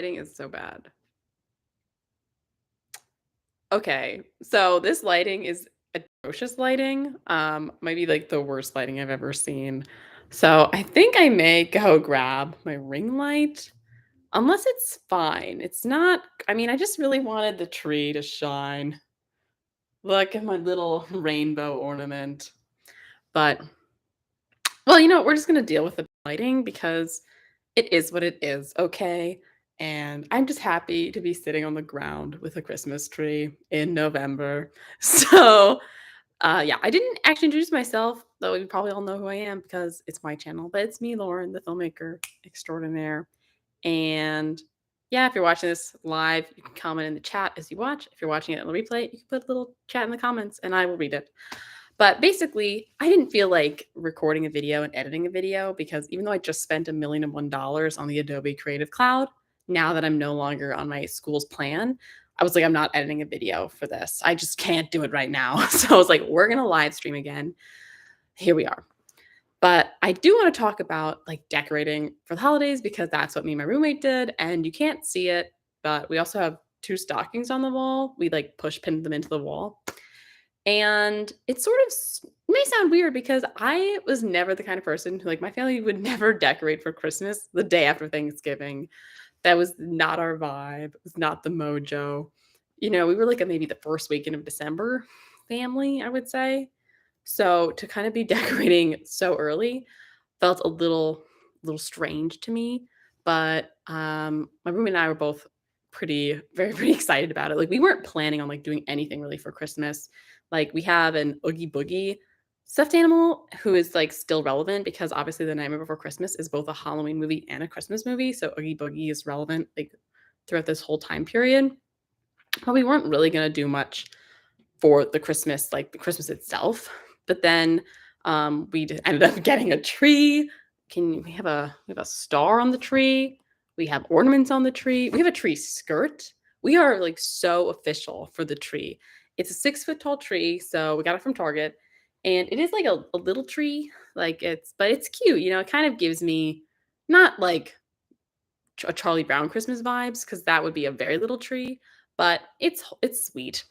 Lighting is so bad. Okay, so this lighting is atrocious lighting, might be, like, the worst lighting I've ever seen. So, I think I may go grab my ring light, unless it's fine. It's not I mean, I just really wanted the tree to shine. Look at my little rainbow ornament. But, well, we're just gonna deal with the lighting because it is what it is, okay? And I'm just happy to be sitting on the ground with a Christmas tree in November. So, yeah, I didn't actually introduce myself, though you probably all know who I am because it's my channel, but it's me, Lauren, the filmmaker extraordinaire. And yeah, if you're watching this live, you can comment in the chat as you watch. If you're watching it on the replay, you can put a little chat in the comments and I will read it. But basically, I didn't feel like recording a video and editing a video because even though I just spent $1,000,001 on the Adobe Creative Cloud, now that I'm no longer on my school's plan, I was like, I'm not editing a video for this. I just can't do it right now. So I was like, we're going to live stream again. Here we are. But I do want to talk about like decorating for the holidays because that's what me and my roommate did. And you can't see it, but we also have two stockings on the wall. We like push pinned them into the wall. And it sort of may sound weird because I was never the kind of person who, like, my family would never decorate for Christmas the day after Thanksgiving. That was not our vibe. It was not the mojo. We were like a maybe the first weekend of December family, I would say. So to kind of be decorating so early felt a little strange to me. But my roommate and I were both pretty excited about it. Like we weren't planning on like doing anything really for Christmas. Like we have an Oogie Boogie stuffed animal who is like still relevant because obviously The Nightmare Before Christmas is both a Halloween movie and a Christmas movie. So Oogie Boogie is relevant like throughout this whole time period. But we weren't really gonna do much for the Christmas, like the Christmas itself. But then ended up getting a tree. Can we have a star on the tree? We have ornaments on the tree. We have a tree skirt. We are like so official for the tree. It's a 6 foot tall tree, so we got it from Target, and it is like a little tree. Like but it's cute. It kind of gives me not like a Charlie Brown Christmas vibes because that would be a very little tree, but it's sweet.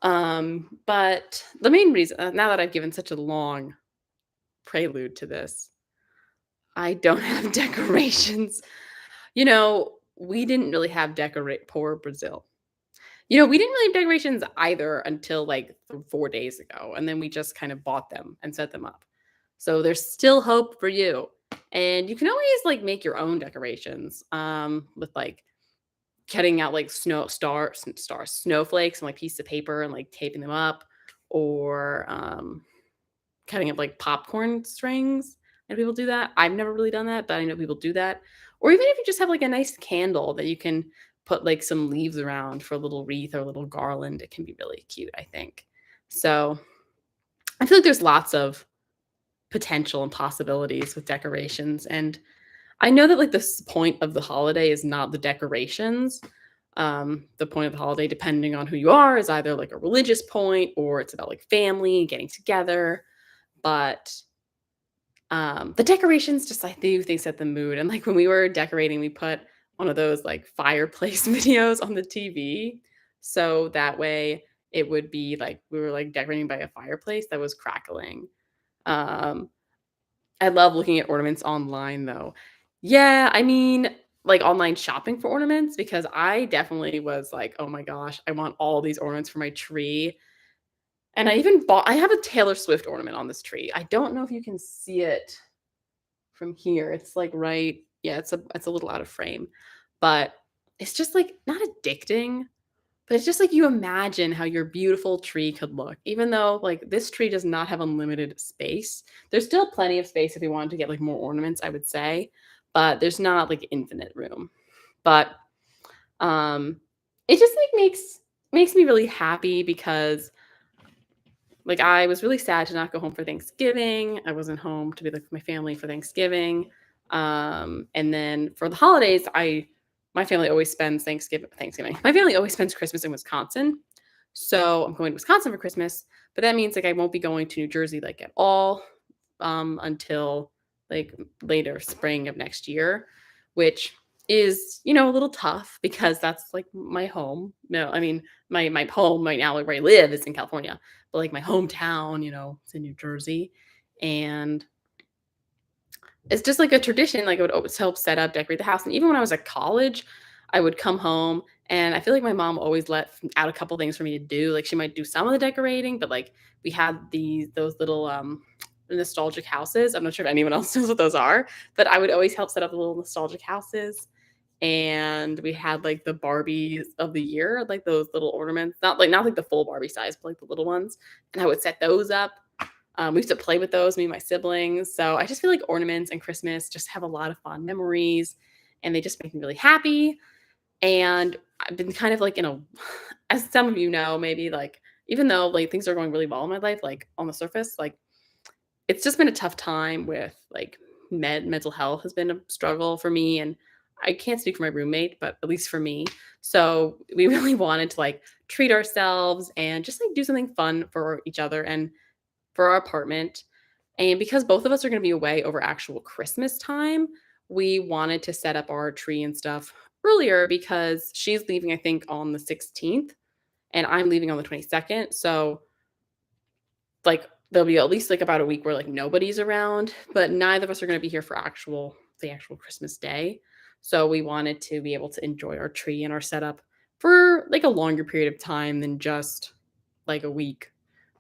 But the main reason, now that I've given such a long prelude to this, I don't have decorations. We didn't really have decorate poor Brazil. We didn't really have decorations either until like 4 days ago, and then we just kind of bought them and set them up. So there's still hope for you, and you can always like make your own decorations. With like cutting out like snowflakes and like pieces of paper and like taping them up, or cutting up like popcorn strings. And people do that. I've never really done that, but I know people do that. Or even if you just have like a nice candle that you can put like some leaves around for a little wreath or a little garland, it can be really cute, I think. So I feel like there's lots of potential and possibilities with decorations. And I know that like the point of the holiday is not the decorations. The point of the holiday, depending on who you are, is either like a religious point or it's about like family getting together. But the decorations just I do think set the mood. And like when we were decorating, we put one of those like fireplace videos on the TV. So that way it would be like we were like decorating by a fireplace that was crackling. Um, I love looking at ornaments online though. Yeah, I mean, like online shopping for ornaments because I definitely was like, "Oh my gosh, I want all these ornaments for my tree." And I have a Taylor Swift ornament on this tree. I don't know if you can see it from here. It's like right yeah, it's a little out of frame. But it's just like not addicting, but it's just like you imagine how your beautiful tree could look. Even though like this tree does not have unlimited space. There's still plenty of space if you wanted to get like more ornaments, I would say, but there's not like infinite room. But um it just like makes me really happy because like I was really sad to not go home for Thanksgiving. I wasn't home to be like with my family for Thanksgiving. And then for the holidays, my family always spends Thanksgiving. My family always spends Christmas in Wisconsin. So I'm going to Wisconsin for Christmas, but that means like I won't be going to New Jersey like at all until like later spring of next year, which is, a little tough because that's like my home. No, I mean my home right now, like where I live is in California, but like my hometown, it's in New Jersey. And it's just like a tradition, like, I would always help set up, decorate the house, and even when I was at college, I would come home, and I feel like my mom always let out a couple things for me to do, like, she might do some of the decorating, but, like, we had those little, nostalgic houses. I'm not sure if anyone else knows what those are, but I would always help set up the little nostalgic houses, and we had, like, the Barbies of the year, like, those little ornaments, not like the full Barbie size, but, like, the little ones, and I would set those up. We used to play with those, me and my siblings. So I just feel like ornaments and Christmas just have a lot of fond memories and they just make me really happy. And I've been kind of like as some of you know, maybe like, even though like things are going really well in my life, like on the surface, like it's just been a tough time with like mental health has been a struggle for me. And I can't speak for my roommate, but at least for me. So we really wanted to like treat ourselves and just like do something fun for each other and for our apartment. And because both of us are going to be away over actual Christmas time, we wanted to set up our tree and stuff earlier because she's leaving, I think, on the 16th and I'm leaving on the 22nd. So, like, there'll be at least like about a week where like nobody's around, but neither of us are going to be here for the actual Christmas day. So, we wanted to be able to enjoy our tree and our setup for like a longer period of time than just like a week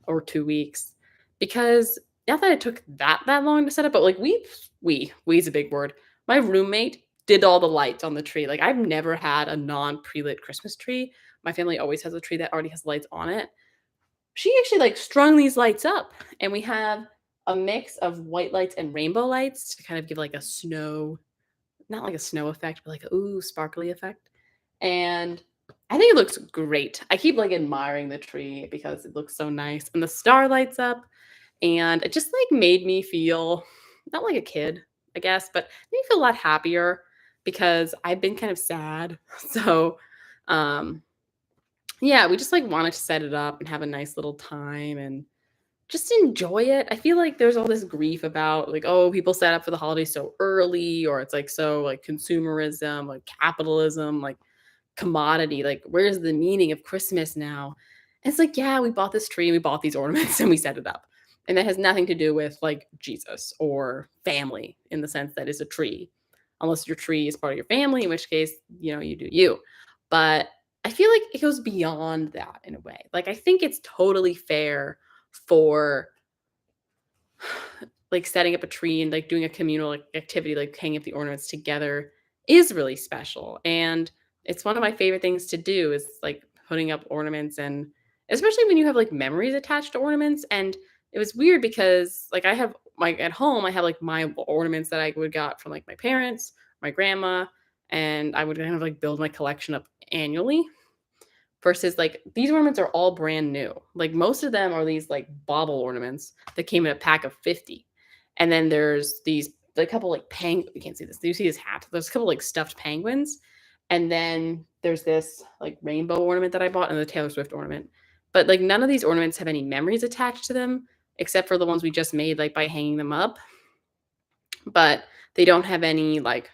or 2 weeks because not that it took that long to set up, but, like, we's a big word. My roommate did all the lights on the tree. Like, I've never had a non pre-lit Christmas tree. My family always has a tree that already has lights on it. She actually, like, strung these lights up, and we have a mix of white lights and rainbow lights to kind of give, like, a snow not like a snow effect, but like a, ooh, sparkly effect. And I think it looks great. I keep like admiring the tree because it looks so nice. And the star lights up and it just like made me feel not like a kid, I guess, but made me feel a lot happier because I've been kind of sad. So um yeah, we just like wanted to set it up and have a nice little time and just enjoy it. I feel like there's all this grief about like, oh, people set up for the holidays so early, or it's like so like consumerism, like capitalism, like commodity. Like, where's the meaning of Christmas now? And it's like, yeah, we bought this tree, we bought these ornaments, and we set it up. And that has nothing to do with like Jesus or family in the sense that it's a tree, unless your tree is part of your family, in which case, you do you. But I feel like it goes beyond that in a way. Like, I think it's totally fair for like setting up a tree and like doing a communal like, activity, like hanging up the ornaments together is really special. And it's one of my favorite things to do is like putting up ornaments and especially when you have like memories attached to ornaments. And it was weird because like I have like at home, I have like my ornaments that I would got from like my parents, my grandma, and I would kind of like build my collection up annually. Versus, like, these ornaments are all brand new. Like, most of them are these, like, bauble ornaments that came in a pack of 50. And then there's these a couple, like, you can't see this. Do you see his hat? There's a couple, like, stuffed penguins. And then there's this, like, rainbow ornament that I bought and the Taylor Swift ornament. But, like, none of these ornaments have any memories attached to them except for the ones we just made, like, by hanging them up. But they don't have any, like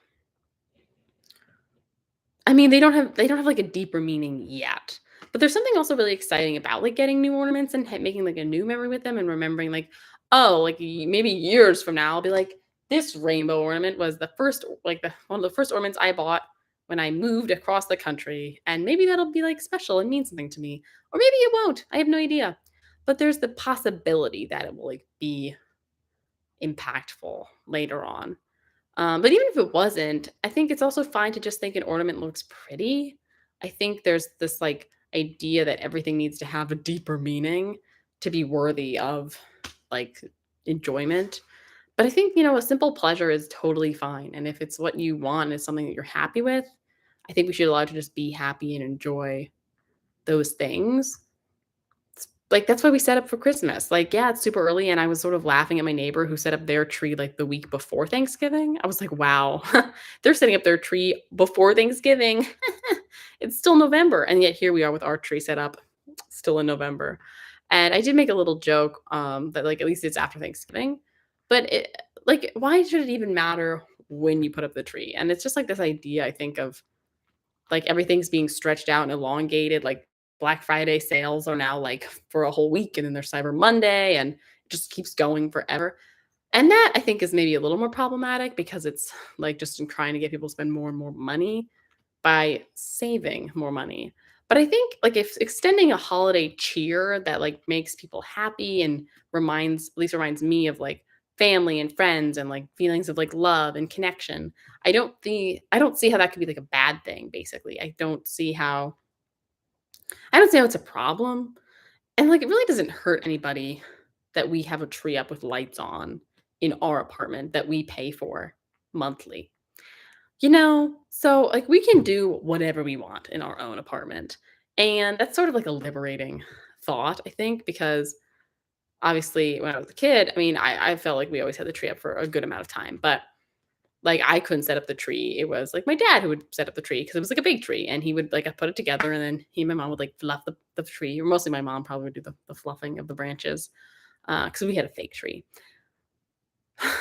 they don't have, like, a deeper meaning yet. But there's something also really exciting about, like, getting new ornaments and making, like, a new memory with them and remembering, like, oh, like, maybe years from now, I'll be like, "This rainbow ornament was the first like, the one of the first ornaments I bought when I moved across the country, and maybe that'll be, like, special and mean something to me." Or maybe it won't, I have no idea. But there's the possibility that it will, like, be impactful later on. But even if it wasn't, I think it's also fine to just think an ornament looks pretty. I think there's this like idea that everything needs to have a deeper meaning to be worthy of like enjoyment. But I think, a simple pleasure is totally fine. And if it's what you want, is something that you're happy with, I think we should allow you to just be happy and enjoy those things. Like, that's why we set up for Christmas. Like, yeah, it's super early, and I was sort of laughing at my neighbor who set up their tree, like, the week before Thanksgiving. I was like, "Wow, they're setting up their tree before Thanksgiving." It's still November, and yet here we are with our tree set up still in November. And I did make a little joke, that, like, at least it's after Thanksgiving, but why should it even matter when you put up the tree. And it's just like this idea, I think, of like everything's being stretched out and elongated. Like Black Friday sales are now like for a whole week, and then there's Cyber Monday, and it just keeps going forever. And that I think is maybe a little more problematic because it's like just in trying to get people to spend more and more money by saving more money. But I think like if extending a holiday cheer that like makes people happy and reminds at least reminds me of like family and friends and like feelings of like love and connection. I don't see how that could be like a bad thing basically. I don't see how it's a problem. And like it really doesn't hurt anybody that we have a tree up with lights on in our apartment that we pay for monthly. So like we can do whatever we want in our own apartment. And that's sort of like a liberating thought, I think, because obviously when I was a kid, I mean, I felt like we always had the tree up for a good amount of time, but like I couldn't set up the tree. It was like my dad who would set up the tree because it was like a big tree and he would like put it together and then he and my mom would like fluff the tree, or mostly my mom probably would do the fluffing of the branches because we had a fake tree.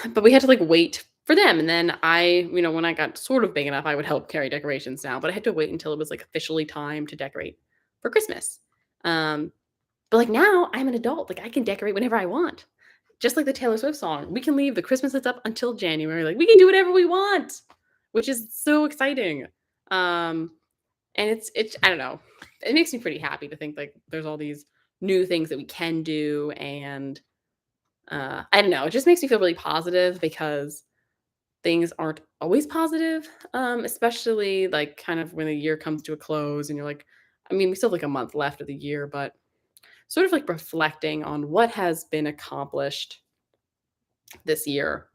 But we had to like wait for them. And then when I got sort of big enough, I would help carry decorations now, but I had to wait until it was like officially time to decorate for Christmas. Um, but like now I'm an adult, like I can decorate whenever I want. Just like the Taylor Swift song, we can leave the Christmas lights up until January. Like we can do whatever we want, which is so exciting. Um, and it's I don't know. It makes me pretty happy to think like there's all these new things that we can do, and I don't know, it just makes me feel really positive because things aren't always positive, especially like kind of when the year comes to a close and you're like, I mean, we still have like a month left of the year, but sort of like reflecting on what has been accomplished this year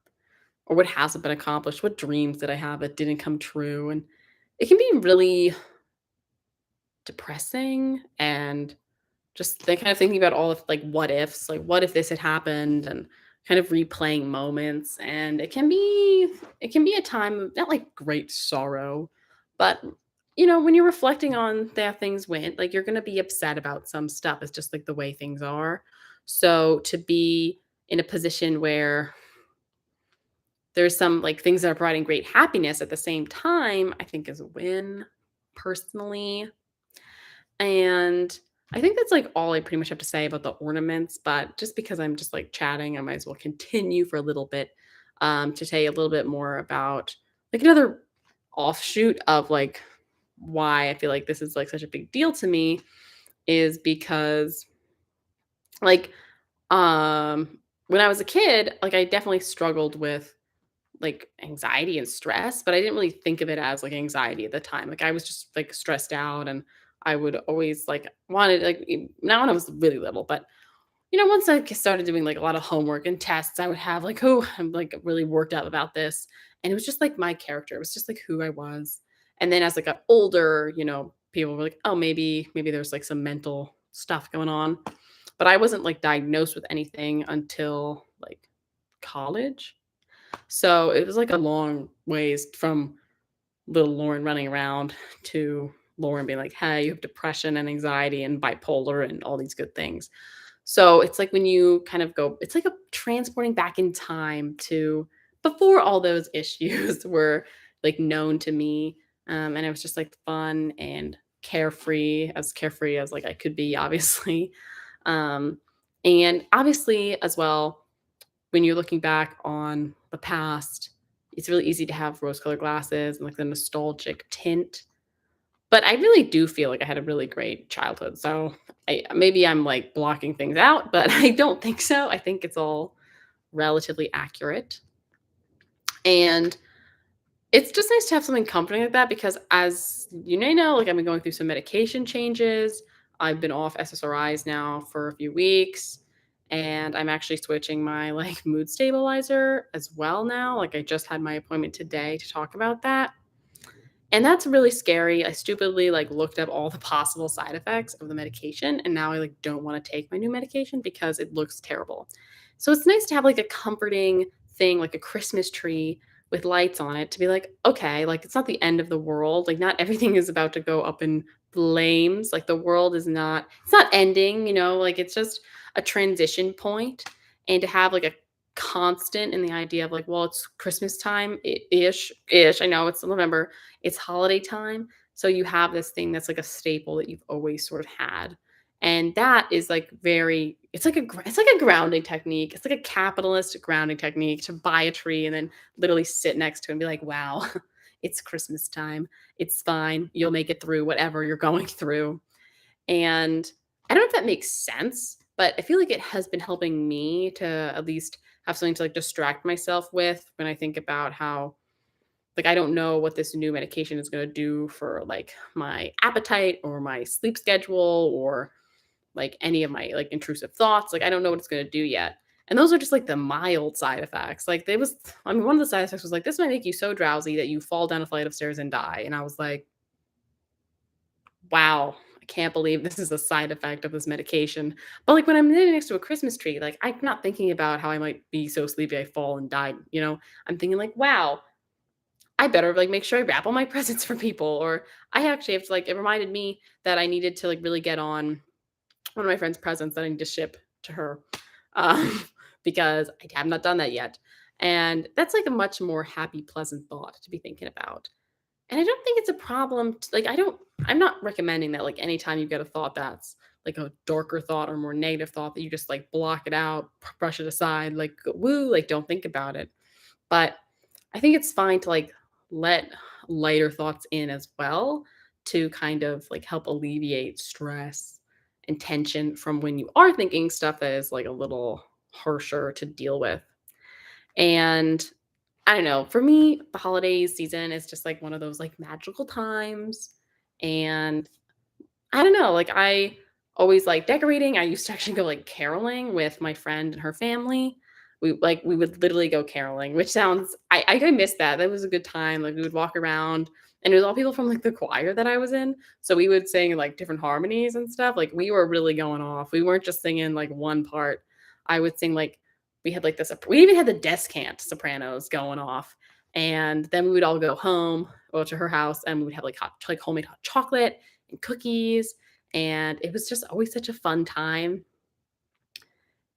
or what hasn't been accomplished, what dreams did I have that didn't come true. And it can be really depressing and just kind of thinking about all of like what ifs, like what if this had happened and kind of replaying moments. And it can be a time of not like great sorrow, but when you're reflecting on that things went, like you're gonna be upset about some stuff. It's just like the way things are. So to be in a position where there's some like things that are providing great happiness at the same time, I think is a win personally. And I think that's like all I pretty much have to say about the ornaments, but just because I'm just like chatting, I might as well continue for a little bit to tell you a little bit more about like another offshoot of like why I feel like this is like such a big deal to me is because like when I was a kid, like I definitely struggled with like anxiety and stress, but I didn't really think of it as like anxiety at the time. Like I was just like stressed out and I would always like wanted like now when I was really little, but once I started doing like a lot of homework and tests, I would have like, oh, I'm like really worked up about this. And it was just like my character. It was just like who I was. And then as I got older, people were like, oh, maybe there's like some mental stuff going on. But I wasn't like diagnosed with anything until like college. So it was like a long ways from little Lauren running around to Lauren being like, hey, you have depression and anxiety and bipolar and all these good things. So it's like when you kind of go, it's like a transporting back in time to before all those issues were like known to me. And it was just like fun and carefree as like I could be, obviously. Um, and obviously as well, when you're looking back on the past, it's really easy to have rose-colored glasses and like the nostalgic tint. But I really do feel like I had a really great childhood. So maybe I'm like blocking things out, but I don't think so. I think it's all relatively accurate. And it's just nice to have something comforting like that because as you may know, like I've been going through some medication changes. I've been off SSRIs now for a few weeks and I'm actually switching my like mood stabilizer as well now. Like I just had my appointment today to talk about that. And that's really scary. I stupidly like looked up all the possible side effects of the medication and now I like don't want to take my new medication because it looks terrible. So it's nice to have like a comforting thing like a Christmas tree with lights on it to be like, okay, like it's not the end of the world. Like not everything is about to go up in flames. Like the world is not it's not ending, like it's just a transition point. And to have like a constant in the idea of like, well, it's Christmas time ish. I know it's November, it's holiday time. So you have this thing that's like a staple that you've always sort of had. And that is like very, it's like a grounding technique. It's like a capitalist grounding technique to buy a tree and then literally sit next to it and be like, wow, it's Christmas time. It's fine. You'll make it through whatever you're going through. And I don't know if that makes sense, but I feel like it has been helping me to at least have something to like distract myself with when I think about how like I don't know what this new medication is going to do for like my appetite or my sleep schedule or like any of my like intrusive thoughts. Like I don't know what it's going to do yet. And those are just like the mild side effects. Like they was I mean one of the side effects was like this might make you so drowsy that you fall down a flight of stairs and die. And I was like, wow, I can't believe this is a side effect of this medication. But like when I'm sitting next to a Christmas tree, like I'm not thinking about how I might be so sleepy I fall and die, you know? I'm thinking like, wow, I better like make sure I wrap all my presents for people. Or I actually have to like it reminded me that I needed to like really get on one of my friend's presents that I need to ship to her. Um, because I have not done that yet. And that's like a much more happy, pleasant thought to be thinking about. And I don't think it's a problem t like, I'm not recommending that, like, anytime you get a thought that's, like, a darker thought or more negative thought that you just, like, block it out, brush it aside, like, "Woo," like, don't think about it. But I think it's fine to, like, let lighter thoughts in as well to kind of, like, help alleviate stress and tension from when you are thinking stuff that is, like, a little harsher to deal with. And I don't know. For me, the holiday season is just like one of those like magical times. And I don't know, like I always like decorating. I used to actually go like caroling with my friend and her family. We would literally go caroling, which sounds I miss that. That was a good time. Like we would walk around and it was all people from like the choir that I was in. So we would sing like different harmonies and stuff. Like we were really going off. We weren't just singing like one part. I would sing like we had like this we even had the descant sopranos going off. And then we would all go home or to her house and we would have like like homemade hot chocolate and cookies, and it was just always such a fun time.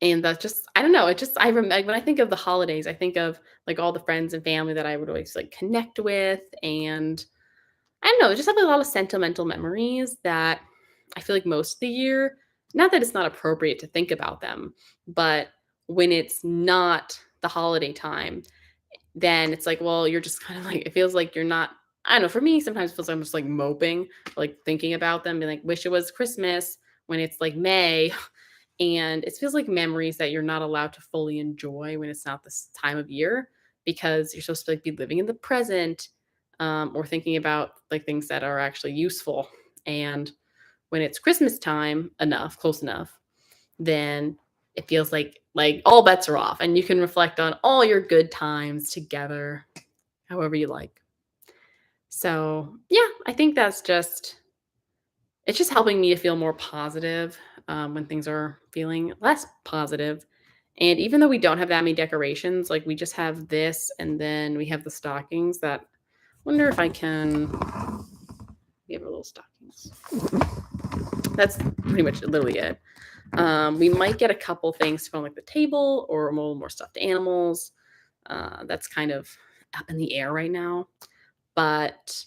And that just I don't know, it just I remember when I think of the holidays, I think of, like, all the friends and family that I would always, like, connect with, and I don't know, just have a lot of sentimental memories that I feel like most of the year not that it's not appropriate to think about them, but when it's not the holiday time, then it's like, well, you're just kind of like it feels like you're not I don't know, for me, sometimes it feels like I'm just, like, moping, like, thinking about them, being like, "Wish it was Christmas," when it's, like, May, and it feels like memories that you're not allowed to fully enjoy when it's not this time of year because you're supposed to, like, be living in the present, or thinking about, like, things that are actually useful, and when it's Christmas time enough close enough, then it feels like all bets are off, and you can reflect on all your good times together however you like. So, yeah, I think that's just it's just helping me to feel more positive, when things are feeling less positive. And even though we don't have that many decorations, like, we just have this, and then we have the stockings that wonder if I can we have our little stockings. That's pretty much literally it. We might get a couple things from, like, the table or a little more stuffed animals. That's kind of up in the air right now, but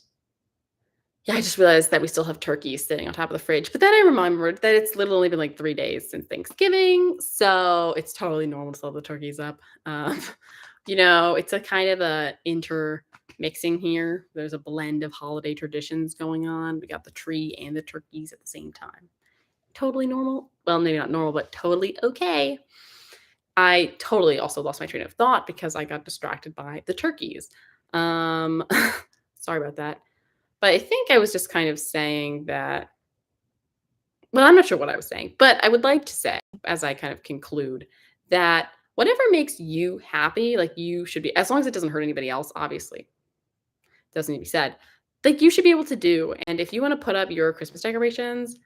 yeah, I just realized that we still have turkeys sitting on top of the fridge, but then I remembered that it's literally been, like, 3 days since Thanksgiving, so it's totally normal to still have the turkeys up. It's a kind of a intermixing here. There's a blend of holiday traditions going on. We got the tree and the turkeys at the same time. Totally normal. Well, maybe not normal, but totally okay. I totally also lost my train of thought because I got distracted by the turkeys. Um, sorry about that. But I think I was just kind of saying that well, I'm not sure what I was saying, but I would like to say, as I kind of conclude, that whatever makes you happy, like, you should be as long as it doesn't hurt anybody else, obviously, doesn't need to be said, like, you should be able to do, and if you wanna put up your Christmas decorations,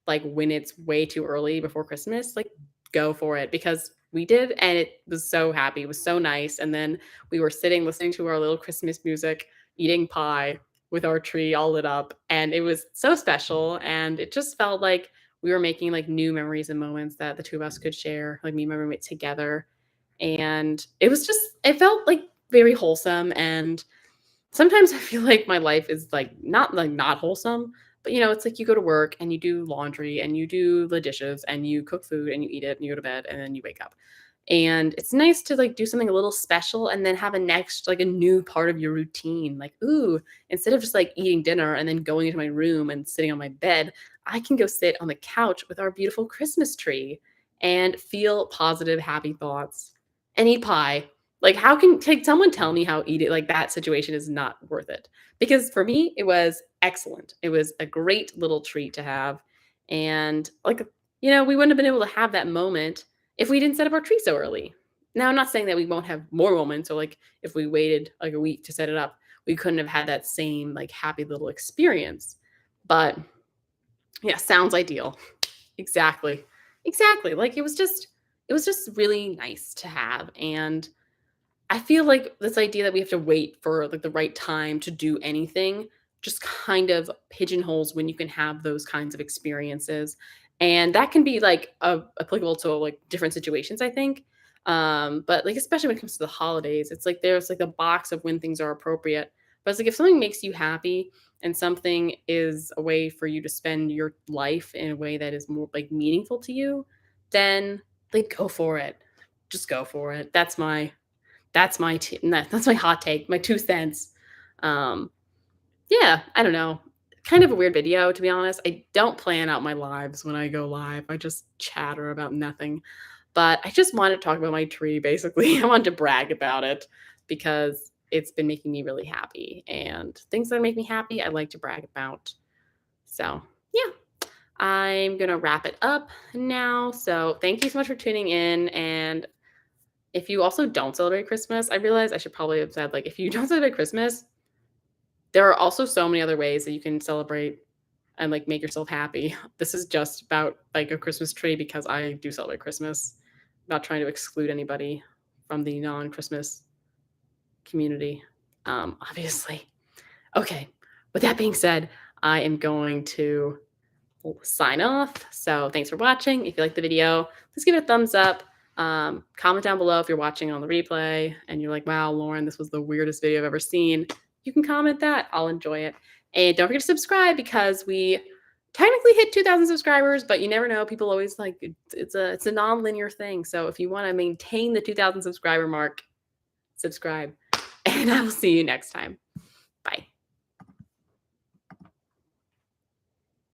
like, when it's way too early before Christmas, like, go for it because we did, and it was so happy, it was so nice, and then we were sitting listening to our little Christmas music, eating pie with our tree all lit up, and it was so special, and it just felt like we were making, like, new memories and moments that the 2 of us could share, like, me and my roommate together, And it felt like very wholesome. And sometimes I feel like my life is like not wholesome, but it's like you go to work and you do laundry and you do the dishes and you cook food and you eat it and you go to bed and then you wake up. And it's nice to like do something a little special and then have a next like a new part of your routine. Like, ooh, instead of just like eating dinner and then going into my room and sitting on my bed, I can go sit on the couch with our beautiful Christmas tree and feel positive, happy thoughts and eat pie. Like, how can someone tell me how eating like that situation is not worth it? Because for me, it was excellent. It was a great little treat to have. And like, we wouldn't have been able to have that moment if we didn't set up our tree so early. Now, I'm not saying that we won't have more moments, or like if we waited like a week to set it up, we couldn't have had that same like happy little experience. But yeah, sounds ideal. Exactly. Exactly. Like it was just really nice to have. And I feel like this idea that we have to wait for like the right time to do anything just kind of pigeonholes when you can have those kinds of experiences. And that can be like applicable to like different situations, I think. But like especially when it comes to the holidays, it's like there's like a box of when things are appropriate. But it's like if something makes you happy and something is a way for you to spend your life in a way that is more like meaningful to you, then like go for it. Just go for it. That's my hot take, my 2 cents. Um, yeah, I don't know. Kind of a weird video, to be honest. I don't plan out my lives when I go live. I just chatter about nothing. But I just wanted to talk about my tree, basically. I wanted to brag about it because it's been making me really happy, and things that make me happy, I like to brag about. So, yeah, I'm gonna wrap it up now. So, thank you so much for tuning in, and if you also don't celebrate Christmas, I realize I should probably have said, like, if you don't celebrate Christmas, there are also so many other ways that you can celebrate and, like, make yourself happy. This is just about, like, a Christmas tree because I do celebrate Christmas. Not trying to exclude anybody from the non-Christmas community, obviously. Okay, with that being said, I am going to sign off. So thanks for watching. If you liked the video, please give it a thumbs up. Comment down below if you're watching on the replay and you're like, wow, Lauren, this was the weirdest video I've ever seen. You can comment that. I'll enjoy it. And don't forget to subscribe because we technically hit 2,000 subscribers, but you never know. People always like it's a non-linear thing. So if you want to maintain the 2,000 subscriber mark, subscribe. And I will see you next time. Bye.